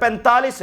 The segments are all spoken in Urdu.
45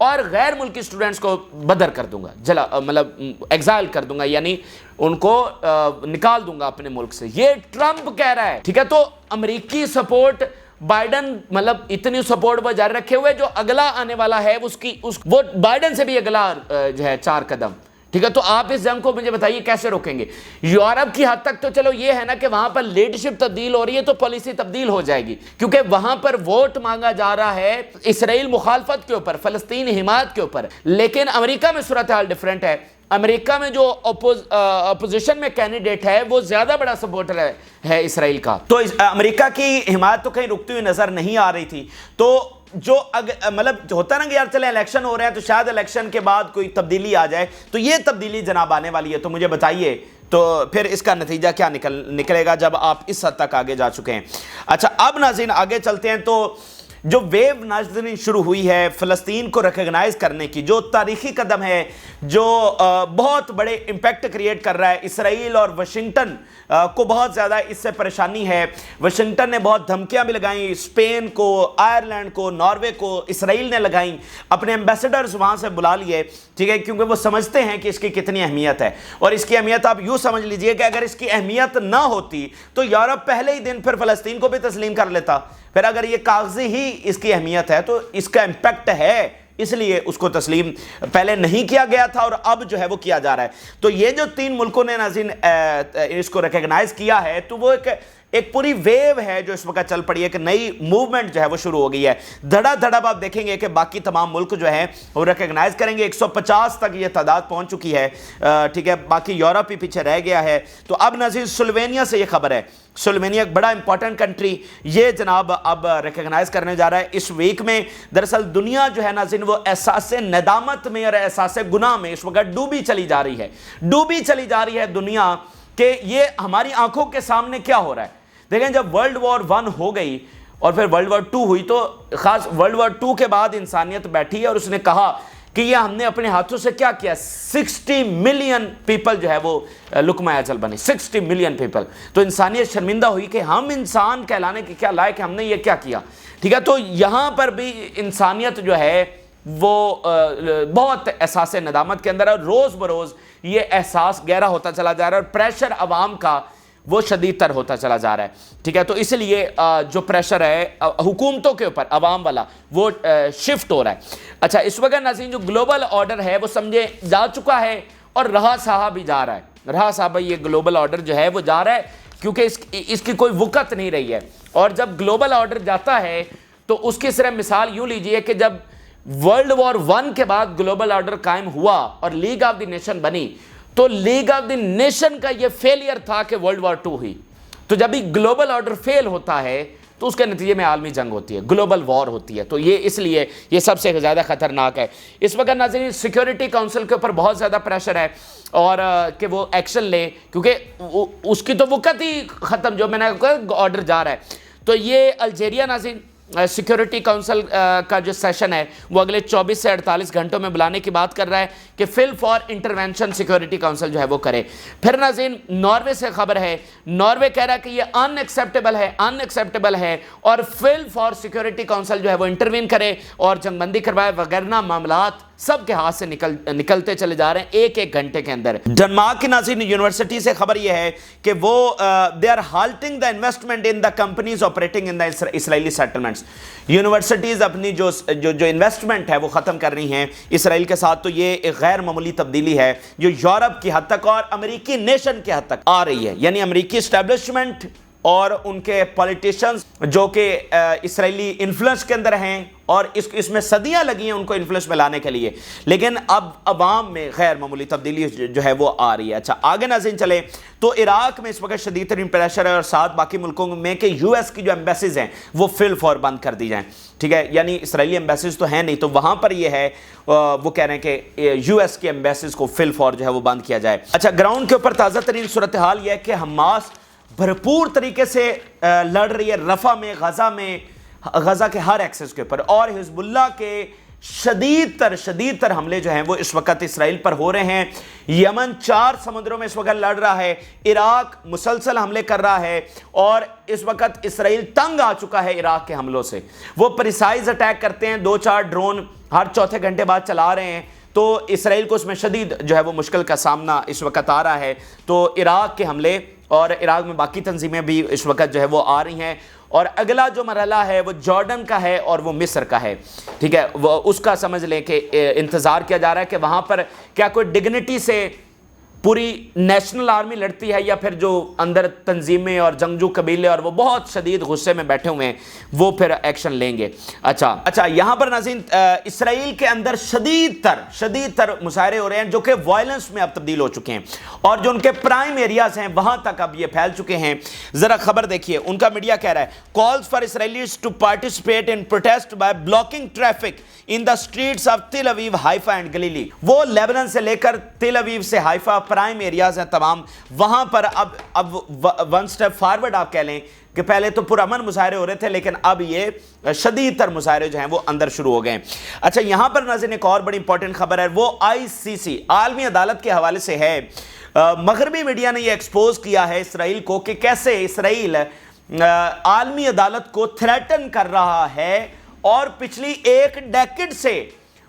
اور غیر ملکی اسٹوڈنٹس کو بدر کر دوں گا، مطلب ایگزائل کر دوں گا، یعنی ان کو نکال دوں گا اپنے ملک سے. یہ ٹرمپ کہہ رہا ہے. ٹھیک ہے، تو امریکی سپورٹ بائیڈن مطلب اتنی سپورٹ وہ جاری رکھے ہوئے، جو اگلا آنے والا ہے وہ بائیڈن سے بھی اگلا جو ہے 4 قدم. ٹھیک ہے، تو آپ اس جنگ کو مجھے بتائیے کیسے روکیں گے؟ یورپ کی حد تک تو چلو یہ ہے نا کہ وہاں پر لیڈرشپ تبدیل ہو رہی ہے تو پالیسی تبدیل ہو جائے گی، کیونکہ وہاں پر ووٹ مانگا جا رہا ہے اسرائیل مخالفت کے اوپر، فلسطین حمایت کے اوپر. لیکن امریکہ میں صورتحال ڈیفرنٹ ہے. امریکہ میں جو اپوزیشن میں کینڈیڈیٹ ہے وہ زیادہ بڑا سپورٹر ہے اسرائیل کا. تو امریکہ کی حمایت تو کہیں رکتی ہوئی نظر نہیں آ رہی تھی. تو جو مطلب ہوتا ہے نا کہ یار چلے الیکشن ہو رہے ہیں تو شاید الیکشن کے بعد کوئی تبدیلی آ جائے، تو یہ تبدیلی جناب آنے والی ہے. تو مجھے بتائیے تو پھر اس کا نتیجہ کیا نکلے گا جب آپ اس حد تک آگے جا چکے ہیں. اچھا، اب ناظرین آگے چلتے ہیں. تو جو ویو ناظرین شروع ہوئی ہے فلسطین کو ریکگنائز کرنے کی، جو تاریخی قدم ہے، جو بہت بڑے امپیکٹ کریٹ کر رہا ہے. اسرائیل اور واشنگٹن کو بہت زیادہ اس سے پریشانی ہے. واشنگٹن نے بہت دھمکیاں بھی لگائیں، اسپین کو، آئرلینڈ کو، ناروے کو اسرائیل نے لگائیں. اپنے ایمبیسڈرز وہاں سے بلا لیے. ٹھیک ہے، کیونکہ وہ سمجھتے ہیں کہ اس کی کتنی اہمیت ہے. اور اس کی اہمیت آپ یوں سمجھ لیجئے کہ اگر اس کی اہمیت نہ ہوتی تو یورپ پہلے ہی دن پھر فلسطین کو بھی تسلیم کر لیتا. پھر اگر یہ کاغذی ہی اس کی اہمیت ہے تو اس کا امپیکٹ ہے، اس لیے اس کو تسلیم پہلے نہیں کیا گیا تھا اور اب جو ہے وہ کیا جا رہا ہے. تو یہ جو 3 ملکوں نے ناظرین اس کو ریکگنائز کیا ہے، تو وہ ایک پوری ویو ہے جو اس وقت چل پڑی ہے کہ نئی موومنٹ جو ہے وہ شروع ہو گئی ہے. دھڑا دھڑا آپ دیکھیں گے کہ باقی تمام ملک جو ہیں وہ ریکگنائز کریں گے. 150 تک یہ تعداد پہنچ چکی ہے. ٹھیک ہے، باقی یورپ ہی پیچھے رہ گیا ہے. تو اب ناظرین سلوینیا سے یہ خبر ہے، سلوینیا ایک بڑا امپورٹنٹ کنٹری، یہ جناب اب ریکگنائز کرنے جا رہا ہے اس ویک میں. دراصل دنیا جو ہے ناظرین وہ احساس ندامت میں اور احساس گناہ میں اس وقت ڈوبی چلی جا رہی ہے دنیا کہ یہ ہماری آنکھوں کے سامنے کیا ہو رہا ہے. دیکھیں، جب ورلڈ وار 1 ہو گئی اور پھر ورلڈ وار 2 ہوئی، تو خاص ورلڈ وار 2 کے بعد انسانیت بیٹھی اور اس نے کہا کہ یہ ہم نے اپنے ہاتھوں سے کیا کیا. 60 ملین پیپل جو ہے وہ لقمہ اجل بنے، 60 ملین پیپل. تو انسانیت شرمندہ ہوئی کہ ہم انسان کہلانے کے کیا لائق، ہم نے یہ کیا کیا. ٹھیک ہے، تو یہاں پر بھی انسانیت جو ہے وہ بہت احساس ندامت کے اندر ہے. روز بروز یہ احساس گہرا ہوتا چلا جا رہا ہے اور پریشر عوام کا وہ شدید تر ہوتا چلا جا رہا ہے. ٹھیک ہے، تو اس لیے جو پریشر ہے حکومتوں کے اوپر عوام والا وہ شفٹ ہو رہا ہے. اچھا، اس وقت ناظرین جو گلوبل آرڈر ہے وہ سمجھے جا چکا ہے اور رہا صاحب بھی جا رہا ہے. رہا صاحب یہ گلوبل آرڈر جو ہے وہ جا رہا ہے کیونکہ اس کی کوئی وقت نہیں رہی ہے. اور جب گلوبل آرڈر جاتا ہے تو اس کی صرف مثال یوں لیجئے کہ جب ورلڈ وار 1 کے بعد گلوبل آرڈر قائم ہوا اور لیگ آف دی نیشن بنی، تو لیگ آف دی نیشن کا یہ فیلئر تھا کہ ورلڈ وار 2 ہوئی. تو جب بھی گلوبل آرڈر فیل ہوتا ہے تو اس کے نتیجے میں عالمی جنگ ہوتی ہے، گلوبل وار ہوتی ہے. تو یہ اس لیے یہ سب سے زیادہ خطرناک ہے. اس وقت ناظرین سیکیورٹی کونسل کے اوپر بہت زیادہ پریشر ہے اور کہ وہ ایکشن لے، کیونکہ اس کی تو وقت ہی ختم، جو میں نے کہا آرڈر جا رہا ہے. تو یہ الجیریا ناظرین سیکیورٹی کونسل کا جو سیشن ہے وہ اگلے 24 سے 48 گھنٹوں میں بلانے کی بات کر رہا ہے کہ فل فار انٹرونشن سیکیورٹی کونسل جو ہے وہ کرے. پھر ناظرین ناروے سے خبر ہے، ناروے کہہ رہا ہے کہ یہ ان ایکسیپٹیبل ہے اور فل فار سیکیورٹی کونسل جو ہے وہ انٹروین کرے اور جنگ بندی کروائے، وغیرہ معاملات سب کے ہاتھ سے نکلتے چلے جا رہے ہیں ایک گھنٹے کے اندر. ڈنمارک کی ناظرین یونیورسٹی سے خبر یہ ہے کہ وہ they are halting the investment in the companies operating in the Israeli settlements. Universities اپنی جو انویسٹمنٹ ہے وہ ختم کر رہی ہیں اسرائیل کے ساتھ. تو یہ ایک غیر معمولی تبدیلی ہے جو یورپ کی حد تک اور امریکی نیشن کی حد تک آ رہی ہے. یعنی امریکی اسٹیبلشمنٹ اور ان کے پولیٹیشنز جو کہ اسرائیلی انفلوئنس کے اندر ہیں اور اس میں صدیاں لگی ہیں ان کو انفلوئنس میں لانے کے لیے، لیکن اب عوام میں غیر معمولی تبدیلی جو ہے وہ آ رہی ہے. اچھا، آگے ناظرین چلے تو عراق میں اس وقت شدید ترین پریشر ہے اور ساتھ باقی ملکوں میں کہ یو ایس کی جو ایمبیسیز ہیں وہ فل فور بند کر دی جائیں. ٹھیک ہے، یعنی اسرائیلی ایمبیسیز تو ہیں نہیں، تو وہاں پر یہ ہے وہ کہہ رہے ہیں کہ یو ایس کی ایمبیسیز کو فل فور جو ہے وہ بند کیا جائے. اچھا، گراؤنڈ کے اوپر تازہ ترین صورتحال یہ ہے کہ حماس بھرپور طریقے سے لڑ رہی ہے رفح میں، غزہ کے ہر ایکسس کے اوپر، اور حزب اللہ کے شدید تر حملے جو ہیں وہ اس وقت اسرائیل پر ہو رہے ہیں. یمن 4 سمندروں میں اس وقت لڑ رہا ہے, عراق مسلسل حملے کر رہا ہے, اور اس وقت اسرائیل تنگ آ چکا ہے عراق کے حملوں سے. وہ پریسائز اٹیک کرتے ہیں, 2-4 ڈرون ہر چوتھے گھنٹے بعد چلا رہے ہیں, تو اسرائیل کو اس میں شدید جو ہے وہ مشکل کا سامنا اس وقت آ رہا ہے. تو عراق کے حملے اور عراق میں باقی تنظیمیں بھی اس وقت جو ہے وہ آ رہی ہیں, اور اگلا جو مرحلہ ہے وہ جارڈن کا ہے اور وہ مصر کا ہے. ٹھیک ہے, وہ اس کا سمجھ لیں کہ انتظار کیا جا رہا ہے کہ وہاں پر کیا کوئی ڈگنیٹی سے پوری نیشنل آرمی لڑتی ہے, یا پھر جو اندر تنظیمیں اور جنگجو قبیلے اور وہ بہت شدید غصے میں بیٹھے ہوئے ہیں وہ پھر ایکشن لیں گے. اچھا یہاں پر ناظرین اسرائیل کے اندر شدید تر مظاہرے ہو رہے ہیں جو کہ وائلنس میں اب تبدیل ہو چکے ہیں, اور جو ان کے پرائم ایریاز ہیں وہاں تک اب یہ پھیل چکے ہیں. ذرا خبر دیکھیے, ان کا میڈیا کہہ رہا ہے calls for Israelis to participate in protest by blocking traffic in the streets of Tel Aviv, Haifa and Galilee. وہ لیبنان سے لے کر تل اویو سے حائفہ پرائم ایریاز ہیں تمام, وہاں پر اب ون سٹیپ فارورڈ آپ کہہ لیں کہ پہلے تو پرامن مظاہرے ہو رہے تھے, لیکن اب یہ شدید تر مظاہرے جو ہیں وہ اندر شروع ہو گئے ہیں. اچھا یہاں پر ناظرین ایک اور بڑی امپورٹنٹ خبر ہے, وہ ICC عالمی عدالت کے حوالے سے ہے. مغربی میڈیا نے یہ ایکسپوز کیا ہے اسرائیل کو کہ کیسے اسرائیل عالمی عدالت کو تھریٹن کر رہا ہے, اور پچھلی 1 ڈیکڈ سے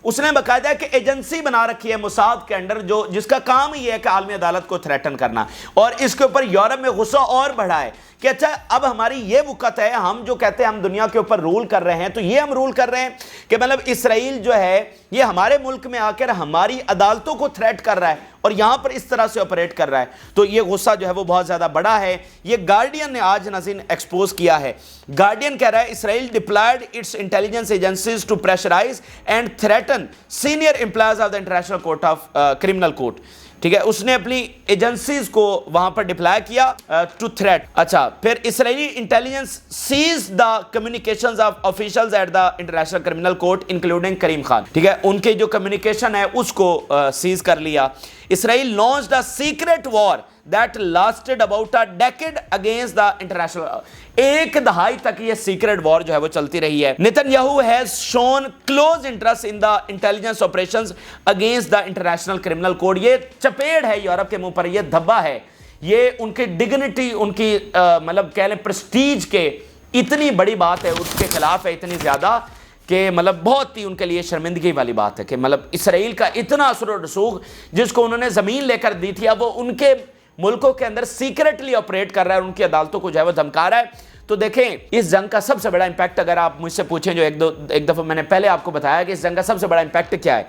اس نے باقاعدہ کہ ایجنسی بنا رکھی ہے موساد کے انڈر, جس کا کام یہ ہے کہ عالمی عدالت کو تھریٹن کرنا. اور اس کے اوپر یورپ میں غصہ اور بڑھا ہے کہ اچھا اب ہماری یہ وقت ہے, ہم جو کہتے ہیں ہم دنیا کے اوپر رول کر رہے ہیں, تو یہ ہم رول کر رہے ہیں کہ مطلب اسرائیل جو ہے یہ ہمارے ملک میں آ کر ہماری عدالتوں کو تھریٹ کر رہا ہے, اور یہاں پر اس طرح سے آپریٹ کر رہا ہے. تو یہ غصہ جو ہے وہ بہت زیادہ بڑا ہے. یہ گارڈین نے آج ناظرین ایکسپوز کیا ہے. گارڈین کہہ رہا ہے Israel deployed its intelligence agencies to pressurise and threaten senior employees of the international court of criminal court. ٹھیک ہے, اس نے اپنی ایجنسیز کو وہاں پر ڈپلائی کیا ٹو تھریٹ. اچھا پھر Israeli intelligence seize the communications of officials at the international criminal court including Karim Khan. ٹھیک ہے, ان کے جو کمیونیکیشن ہے اس کو سیز کر لیا. اسرائیل launched a secret war that lasted about a decade against the international. 1 دہائی تک یہ سیکرٹ وار جو ہے وہ چلتی رہی ہے. نیتن-یاہو has shown close interest in the intelligence operations against the international criminal code. یہ چپیڑ ہے یورپ کے منہ پر, یہ دھبا ہے, یہ ان کی ڈگنیٹی, ان کی مطلب کہہ لیں پریسٹیج کے اتنی بڑی بات ہے, اس کے خلاف ہے اتنی زیادہ کہ مطلب بہت ہی ان کے لیے شرمندگی والی بات ہے کہ مطلب اسرائیل کا اتنا اثر و رسوخ جس کو انہوں نے زمین لے کر دی تھی, اب وہ ان کے ملکوں کے اندر سیکرٹلی آپریٹ کر رہا ہے اور ان کی عدالتوں کو جو ہے وہ دھمکا رہا ہے. تو دیکھیں اس جنگ کا سب سے بڑا امپیکٹ, اگر آپ مجھ سے پوچھیں, جو ایک دفعہ میں نے پہلے آپ کو بتایا کہ اس جنگ کا سب سے بڑا امپیکٹ کیا ہے,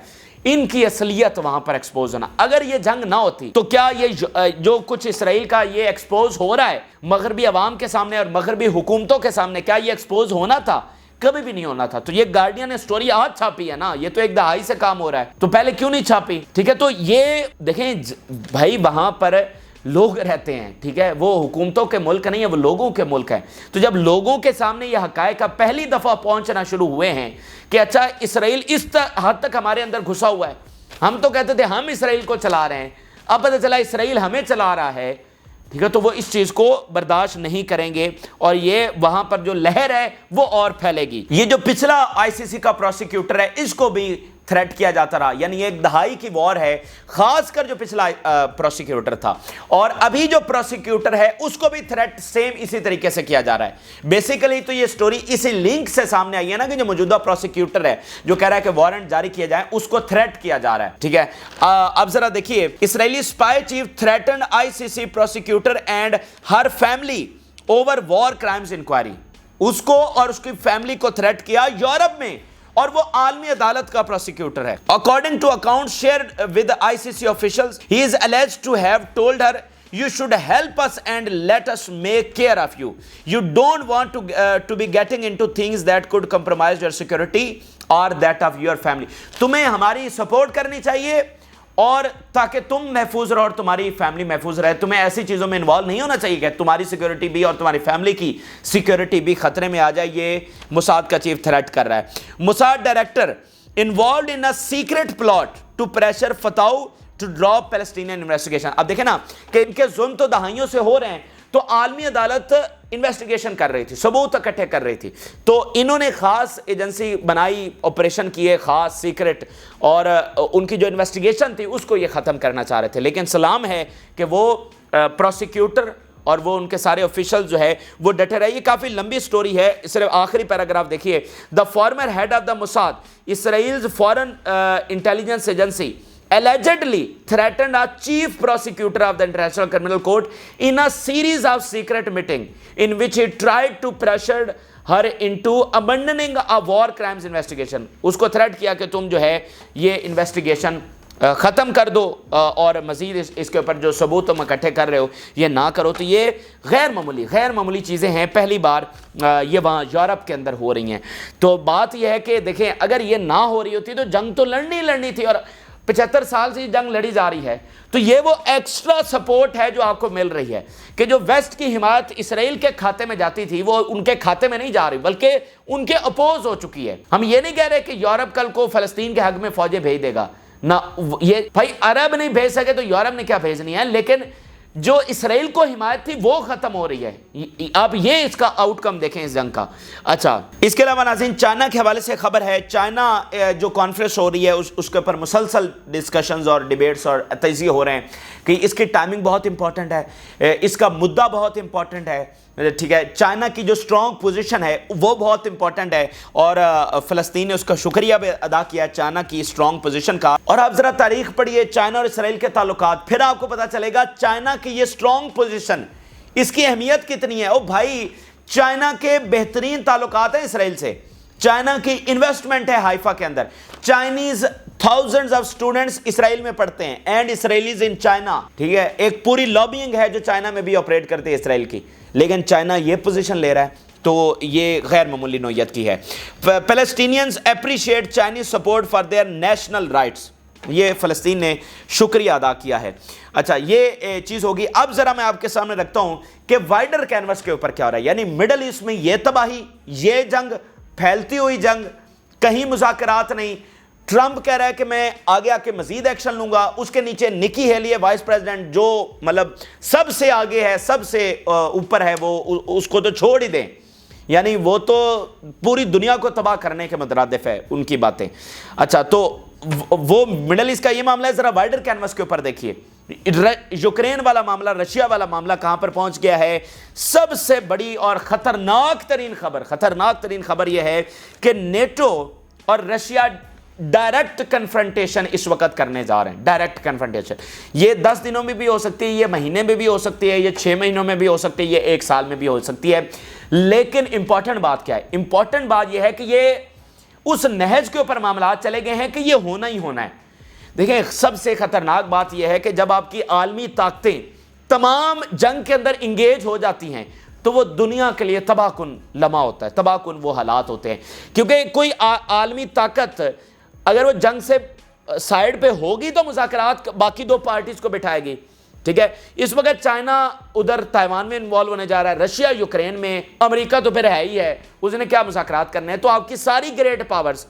ان کی اصلیت وہاں پر ایکسپوز ہونا. اگر یہ جنگ نہ ہوتی تو کیا یہ جو کچھ اسرائیل کا یہ ایکسپوز ہو رہا ہے مغربی عوام کے سامنے اور مغربی حکومتوں کے سامنے, کیا یہ ایکسپوز ہونا تھا؟ کبھی بھی نہیں ہونا تھا. تو یہ گارڈین نے سٹوری آج چھاپی ہے نا, یہ تو 1 دہائی سے کام ہو رہا ہے, تو پہلے کیوں نہیں چھاپی؟ ٹھیک ہے, تو یہ دیکھیں بھائی وہاں پر لوگ رہتے ہیں, ٹھیک ہے, وہ حکومتوں کے ملک نہیں ہے, وہ لوگوں کے ملک ہے. تو جب لوگوں کے سامنے یہ حقائق پہلی دفعہ پہنچنا شروع ہوئے ہیں کہ اچھا اسرائیل اس حد تک ہمارے اندر گھسا ہوا ہے, ہم تو کہتے تھے ہم اسرائیل کو چلا رہے ہیں, اب پتہ چلا اسرائیل ہمیں چلا رہا ہے, ٹھیک ہے, تو وہ اس چیز کو برداشت نہیں کریں گے اور یہ وہاں پر جو لہر ہے وہ اور پھیلے گی. یہ جو پچھلا ICC کا پروسیکیوٹر ہے اس کو بھی تھریٹ کیا جاتا رہا, یعنی 1 دہائی کی وار ہے, خاص کر جو پچھلا پروسیکیوٹر تھا, اور ابھی جو پروسیکیوٹر ہے اس کو بھی تھریٹ سیم اسی طریقے سے کیا جا رہا ہے. بیسیکلی تو یہ سٹوری اسی لنک سے سامنے آئی ہے نا کہ جو موجودہ پروسیکیوٹر ہے جو کہہ رہا ہے کہ وارنٹ جاری کیا جائے, اس کو تھریٹ کیا جا رہا ہے. ٹھیک ہے, اب ذرا دیکھیے, Israeli spy chief threatened ICC prosecutor and her family over war crimes inquiry. اس کو اور اس کی فیملی کو تھریٹ کیا یورپ میں, اور وہ عالمی عدالت کا پروسیکیوٹر ہے. According to accounts shared with ICC officials, he is alleged to have told her, you should help us and let us make care of you. You don't want to be getting into things that could compromise your security or that of your family. تمہیں ہماری سپورٹ کرنی چاہیے اور تاکہ تم محفوظ رہو اور تمہاری فیملی محفوظ رہے. تمہیں ایسی چیزوں میں انوالو نہیں ہونا چاہیے کہ تمہاری سیکیورٹی بھی اور تمہاری فیملی کی سیکیورٹی بھی خطرے میں آ جائے. یہ موساد کا چیف تھریٹ کر رہا ہے. Mossad director involved in a secret plot to pressure Fatah to drop Palestinian investigation. اب دیکھیں نا کہ ان کے ظلم تو دہائیوں سے ہو رہے ہیں, تو عالمی عدالت انویسٹیگیشن کر رہی تھی, ثبوت اکٹھے کر رہی تھی, تو انہوں نے خاص ایجنسی بنائی, آپریشن کیے خاص سیکرٹ, اور ان کی جو انویسٹیگیشن تھی اس کو یہ ختم کرنا چاہ رہے تھے. لیکن سلام ہے کہ وہ پروسیکیوٹر اور وہ ان کے سارے آفیشل جو ہے وہ ڈٹے رہے. یہ کافی لمبی سٹوری ہے, صرف آخری پیراگراف دیکھیے. The former head of the Mossad, Israel's foreign intelligence agency, allegedly threatened a chief prosecutor of the International Criminal Court in a series of secret meeting in which he tried to pressure her into abandoning a war crimes investigation. اس کو تھریٹ کیا کہ تم جو ہے یہ انویسٹیگیشن ختم کر دو اور مزید اس کے اوپر جو ثبوت تم اکٹھے کر رہے ہو یہ نہ کرو. تو یہ غیر معمولی چیزیں ہیں, پہلی بار یہ وہاں یورپ کے اندر ہو رہی ہیں. تو بات یہ ہے کہ دیکھیں اگر یہ نہ ہو رہی ہوتی تو جنگ تو لڑنی تھی, اور 75 سال سے جنگ لڑی جا رہی ہے. تو یہ وہ ایکسٹرا سپورٹ ہے جو آپ کو مل رہی ہے کہ جو ویسٹ کی حمایت اسرائیل کے کھاتے میں جاتی تھی وہ ان کے کھاتے میں نہیں جا رہی بلکہ ان کے اپوز ہو چکی ہے. ہم یہ نہیں کہہ رہے کہ یورپ کل کو فلسطین کے حق میں فوجیں بھیج دے گا نہ, یہ بھائی عرب نہیں بھیج سکے تو یورپ نے کیا بھیجنی ہے, لیکن جو اسرائیل کو حمایت تھی وہ ختم ہو رہی ہے. آپ یہ اس کا آؤٹ کم دیکھیں اس جنگ کا. اچھا, اس کے علاوہ ناظرین چائنا کے حوالے سے خبر ہے. چائنا جو کانفرنس ہو رہی ہے اس کے اوپر مسلسل ڈسکشنز اور ڈیبیٹس اور تجزیے ہو رہے ہیں کہ اس کی ٹائمنگ بہت امپورٹنٹ ہے, اس کا مدعا بہت امپورٹنٹ ہے, ٹھیک ہے. چائنا کی جو اسٹرانگ پوزیشن ہے وہ بہت امپورٹنٹ ہے, اور فلسطین نے اس کا شکریہ بھی ادا کیا چائنا کی اسٹرانگ پوزیشن کا. اور آپ ذرا تاریخ پڑھیے چائنا اور اسرائیل کے تعلقات, پھر آپ کو پتا چلے گا چائنا کی یہ اسٹرانگ پوزیشن اس کی اہمیت کتنی ہے. او بھائی, چائنا کے بہترین تعلقات ہیں اسرائیل سے, چائنا کی انویسٹمنٹ ہے حائفہ کے اندر, چائنیز thousands of students اسرائیل میں پڑھتے ہیں اینڈ اسرائیلیز ان چائنا, ٹھیک ہے. ایک پوری لابینگ ہے جو چائنا میں بھی آپریٹ کرتے ہیں اسرائیل کی, لیکن چائنا یہ پوزیشن لے رہا ہے تو یہ غیر معمولی نوعیت کی ہے. Palestinians appreciate Chinese support for their national rights, یہ فلسطین نے شکریہ ادا کیا ہے. اچھا, یہ چیز ہوگی. اب ذرا میں آپ کے سامنے رکھتا ہوں کہ وائڈر کینوس کے اوپر کیا ہو رہا ہے, یعنی مڈل ایسٹ میں یہ تباہی, یہ جنگ, پھیلتی ہوئی جنگ, کہیں مذاکرات نہیں. ٹرمپ کہہ رہا ہے کہ میں آگے آ کے مزید ایکشن لوں گا, اس کے نیچے نکی ہیلی ہے وائس پریزیڈنٹ جو مطلب سب سے آگے ہے, سب سے اوپر ہے, وہ اس کو تو چھوڑ ہی دیں, یعنی وہ تو پوری دنیا کو تباہ کرنے کے مترادف ہے ان کی باتیں. اچھا, تو وہ مڈل ایسٹ کا یہ معاملہ ہے. ذرا وائڈر کینوس کے اوپر دیکھیے یوکرین والا معاملہ, رشیا والا معاملہ کہاں پر پہنچ گیا ہے. سب سے بڑی اور خطرناک ترین خبر یہ ہے کہ نیٹو اور رشیا ڈائریکٹ کنفرنٹیشن اس وقت کرنے جا رہے ہیں. ڈائریکٹ کنفرنٹیشن یہ 10 دنوں میں بھی ہو سکتی ہے, یہ مہینے میں بھی ہو سکتی ہے, یہ 6 مہینوں میں بھی ہو سکتی ہے, یہ 1 سال میں بھی ہو سکتی ہے. لیکن امپورٹنٹ بات کیا ہے؟ امپورٹنٹ بات یہ ہے کہ یہ اس نہج کے اوپر معاملات چلے گئے ہیں کہ یہ ہونا ہی ہونا ہے. دیکھیں, سب سے خطرناک بات یہ ہے کہ جب آپ کی عالمی طاقتیں تمام جنگ کے اندر انگیج ہو جاتی ہیں تو وہ دنیا کے لیے تباہ کن لمحہ ہوتا ہے, تباہ کن وہ حالات ہوتے ہیں. کیونکہ کوئی عالمی طاقت اگر وہ جنگ سے سائیڈ پہ ہوگی تو مذاکرات باقی 2 پارٹیز کو بٹھائے گی, ٹھیک ہے. اس وقت چائنا ادھر تائیوان میں انوالو ہونے جا رہا ہے, رشیا یوکرین میں, امریکہ تو پھر ہے ہی ہے, اس نے کیا مذاکرات کرنے ہیں. تو آپ کی ساری گریٹ پاورز,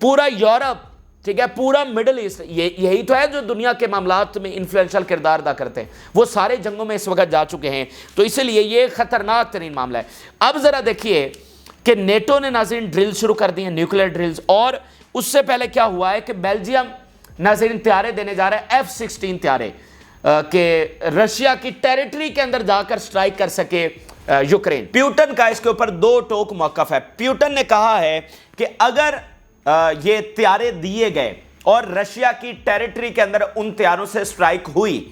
پورا یورپ, ٹھیک ہے, پورا مڈل ایسٹ, یہی تو ہے جو دنیا کے معاملات میں انفلوئنشل کردار ادا کرتے ہیں, وہ سارے جنگوں میں اس وقت جا چکے ہیں. تو اس لیے یہ خطرناک ترین معاملہ ہے. اب ذرا دیکھیے کہ نیٹو نے ناظرین ڈرل شروع کر دی ہیں, نیوکلیر ڈرلز, اور اس سے پہلے کیا ہوا ہے کہ بیلجیم ناظرین طیارے دینے جا رہے ہیں, F-16 طیارے, کہ رشیا کی ٹیریٹری کے اندر جا کر سٹرائک کر سکے یوکرین. پیوٹن کا اس کے اوپر 2 ٹوک موقف ہے. پیوٹن نے کہا ہے کہ اگر یہ طیارے دیے گئے اور رشیا کی ٹیریٹری کے اندر ان طیاروں سے سٹرائک ہوئی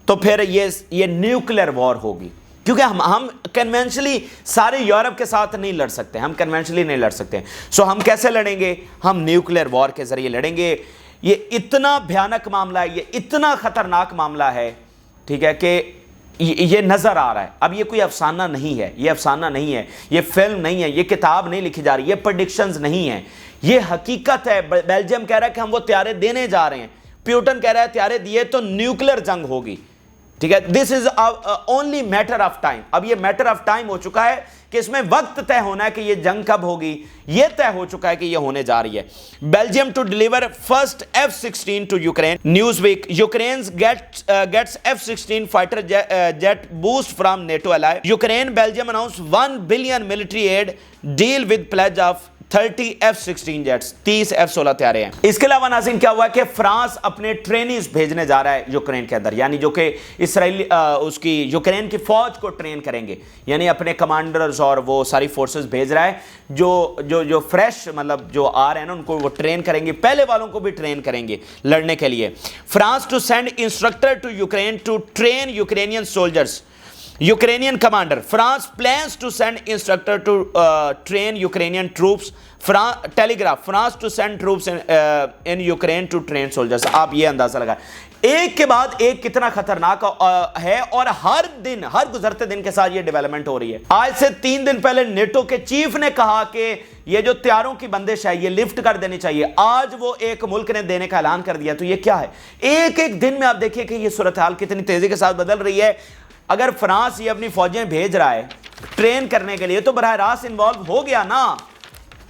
تو پھر یہ نیوکلیر وار ہوگی. کیونکہ ہم کنونشنلی سارے یورپ کے ساتھ نہیں لڑ سکتے, ہم کنونشنلی نہیں لڑ سکتے. سو ہم کیسے لڑیں گے؟ ہم نیوکلیر وار کے ذریعے لڑیں گے. یہ اتنا بھیانک معاملہ ہے, یہ اتنا خطرناک معاملہ ہے, ٹھیک ہے, کہ یہ نظر آ رہا ہے. اب یہ کوئی افسانہ نہیں ہے, یہ افسانہ نہیں ہے, یہ فلم نہیں ہے, یہ کتاب نہیں لکھی جا رہی, یہ پریڈکشنز نہیں ہیں, یہ حقیقت ہے. بیلجیم کہہ رہا ہے کہ ہم وہ طیارے دینے جا رہے ہیں, پیوٹن کہہ رہا ہے طیارے دیے تو نیوکلیر جنگ ہوگی. ٹھیک ہے. This is only matter of time. اب یہ میٹر آف ٹائم ہو چکا ہے کہ اس میں وقت طے ہونا ہے کہ یہ جنگ کب ہوگی. یہ طے ہو چکا ہے کہ یہ ہونے جا رہی ہے. Belgium to deliver first F-16 to Ukraine. Newsweek. Ukraine's gets F-16 fighter jet boost from NATO ally. Ukraine Belgium announce 1 billion military aid deal with pledge of 30 F-16 jets. 30 F-16 طیارے ہیں. اس کے علاوہ ناظرین کیا ہوا کہ فرانس اپنے ٹرینیز بھیجنے جا رہا ہے یوکرین کے اندر, یعنی جو کہ اسرائیلی اس کی یوکرین کی فوج کو ٹرین کریں گے, یعنی اپنے کمانڈرز اور وہ ساری فورسز بھیج رہا ہے جو فریش مطلب جو آ رہے ہیں نا ان کو وہ ٹرین کریں گے, پہلے والوں کو بھی ٹرین کریں گے لڑنے کے لیے. France to send instructor to Ukraine to train Ukrainian soldiers. Ukrainian commander. France plans to send instructor to train Ukrainian troops. Telegraph. France to send troops in Ukraine to train soldiers. آپ یہ اندازہ لگائیں ایک کے بعد ایک کتنا خطرناک ہے, اور ہر دن ہر گزرتے دن کے ساتھ یہ ڈیولپمنٹ ہو رہی ہے. آج سے 3 دن پہلے نیٹو کے چیف نے کہا کہ یہ جو تیاروں کی بندش ہے یہ لفٹ کر دینی چاہیے. آج وہ ایک ملک نے دینے کا اعلان کر دیا. تو یہ کیا ہے؟ ایک ایک دن میں آپ دیکھیے کہ یہ صورتحال کتنی تیزی کے ساتھ بدل رہی ہے. اگر فرانس یہ اپنی فوجیں بھیج رہا ہے ٹرین کرنے کے لیے تو براہ راست انوالو ہو گیا نا,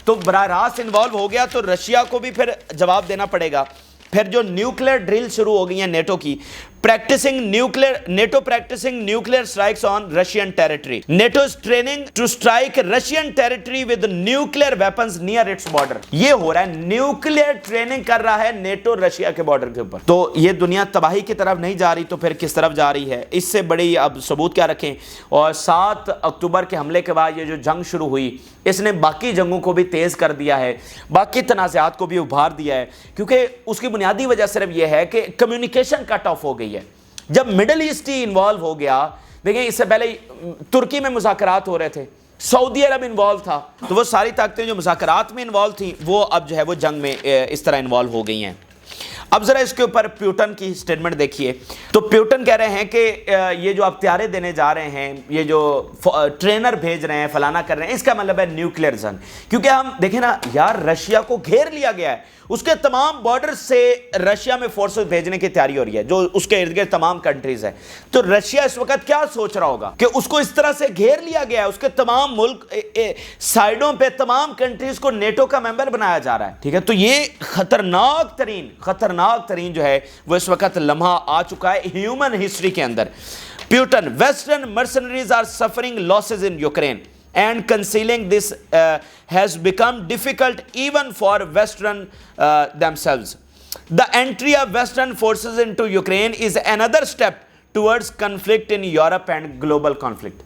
تو براہ راست انوالو ہو گیا تو رشیا کو بھی پھر جواب دینا پڑے گا. پھر جو نیوکلیئر ڈرل شروع ہو گئی ہیں نیٹو کی, NATO practicing nuclear strikes on Russian territory. NATO is training to strike Russian territory with nuclear weapons near its border. یہ ہو رہا ہے, نیوکلیئر ٹریننگ کر رہا ہے نیٹو رشیا کے بارڈر کے اوپر. تو یہ دنیا تباہی کی طرف نہیں جا رہی تو پھر کس طرف جا رہی ہے؟ اس سے بڑی اب ثبوت کیا رکھیں. اور 7 اکتوبر کے حملے کے بعد یہ جو جنگ شروع ہوئی اس نے باقی جنگوں کو بھی تیز کر دیا ہے, باقی تنازعات کو بھی ابھار دیا ہے, کیونکہ اس کی بنیادی وجہ صرف یہ ہے کہ کمیونیکیشن کٹ آف ہو گئی ہے. جب مڈل ایسٹ ہی انوالو ہو گیا, دیکھیں اس سے پہلے ترکی میں مذاکرات ہو رہے تھے, سعودی عرب انوالو تھا, تو وہ ساری طاقتیں جو مذاکرات میں انوالو تھیں وہ اب جو ہے وہ جنگ میں اس طرح انوالو ہو گئی ہیں. اب ذرا اس کے اوپر پیوٹن کی سٹیٹمنٹ دیکھیے. تو پیوٹن کہہ رہے ہیں کہ یہ جو آپ تیارے دینے جا رہے ہیں, یہ جو ٹرینر بھیج رہے ہیں, فلانا کر رہے ہیں, اس کا مطلب ہے نیوکلیئر زن. کیونکہ ہم دیکھیں نا یار, رشیا کو گھیر لیا گیا ہے, اس کے تمام بارڈر سے رشیا میں فورسز بھیجنے کی تیاری ہو رہی ہے, جو اس کے ارد گرد تمام کنٹریز ہیں. تو رشیا اس وقت کیا سوچ رہا ہوگا کہ اس کو اس طرح سے گھیر لیا گیا ہے, اس کے تمام ملک سائڈوں پہ تمام کنٹریز کو نیٹو کا ممبر بنایا جا رہا ہے. ٹھیک ہے, تو یہ خطرناک ترین جو ہے وہ اس وقت لمحہ آ چکا ہے ہیومن ہسٹری کے اندر. Putin. Western mercenaries are suffering losses in Ukraine and concealing this has become difficult even for Western themselves. The entry of Western forces into Ukraine is another step towards conflict in Europe and global conflict.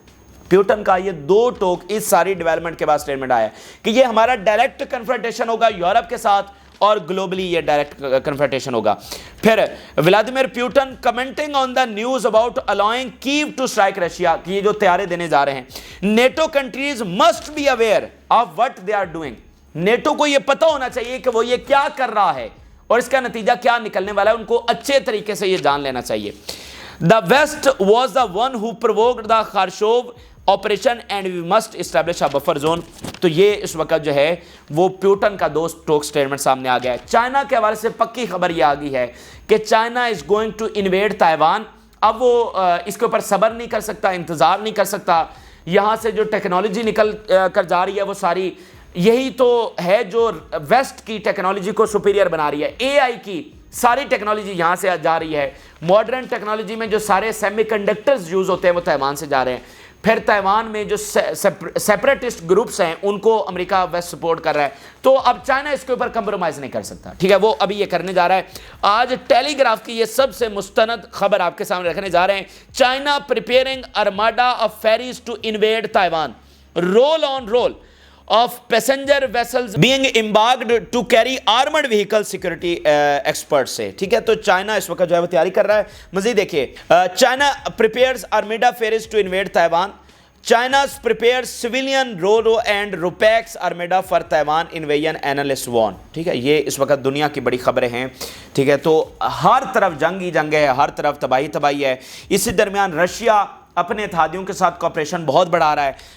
Putin کا یہ 2 ٹوک اس ساری ڈیولپمنٹ کے بعد سٹیٹمنٹ آیا کہ یہ ہمارا ڈائریکٹ کنفرنٹیشن ہوگا یورپ کے ساتھ, اور گلوبلی یہ ڈائریکٹ کنفرنٹیشن ہوگا. پھر Vladimir Putin commenting on the news about allowing Kyiv to strike Russia, کہ یہ جو تیارے دینے جا رہے ہیں, NATO countries must be aware of what they are doing. NATO کو یہ پتہ ہونا چاہیے کہ وہ یہ کیا کر رہا ہے اور اس کا نتیجہ کیا نکلنے والا ہے, ان کو اچھے طریقے سے یہ جان لینا چاہیے. The West was the one who provoked the Kharkov operation and we must establish a buffer zone. تو یہ اس وقت جو ہے وہ پیوٹن کا 2 ٹوک سٹیٹمنٹ سامنے آ گیا ہے. چائنا کے حوالے سے پکی خبر یہ آ گئی ہے کہ China is going to invade Taiwan. اب وہ اس کے اوپر صبر نہیں کر سکتا, انتظار نہیں کر سکتا. یہاں سے جو ٹیکنالوجی نکل کر جا رہی ہے وہ ساری یہی تو ہے جو ویسٹ کی ٹیکنالوجی کو سپیریئر بنا رہی ہے. اے آئی کی ساری ٹیکنالوجی یہاں سے جا رہی ہے. ماڈرن ٹیکنالوجی میں جو سارے سیمی کنڈکٹرز یوز ہوتے ہیں وہ تائیوان سے جا رہے ہیں. پھر تائیوان میں جو سیپریٹسٹ گروپس ہیں ان کو امریکہ ویسٹ سپورٹ کر رہا ہے. تو اب چائنا اس کے اوپر کمپرومائز نہیں کر سکتا. ٹھیک ہے, وہ ابھی یہ کرنے جا رہا ہے. آج ٹیلی گراف کی یہ سب سے مستند خبر آپ کے سامنے رکھنے جا رہے ہیں. China preparing armada of ferries to invade Taiwan. Roll on roll of passenger vessels being embarked to carry armored vehicle security experts سے. ٹھیک ہے, تو چائنا اس وقت جو ہے وہ تیاری کر رہا ہے. مزید دیکھیے, China prepares armada ferries to invade Taiwan. China's prepares civilian Ro-Ro and Ro-Pax armada for Taiwan invasion analysts warn. ٹھیک ہے, یہ اس وقت دنیا کی بڑی خبریں ہیں. ٹھیک ہے, تو ہر طرف جنگ ہی جنگ ہے, ہر طرف تباہی ہے. اسی درمیان رشیا اپنے اتحادیوں کے ساتھ کوپریشن بہت بڑھا رہا ہے.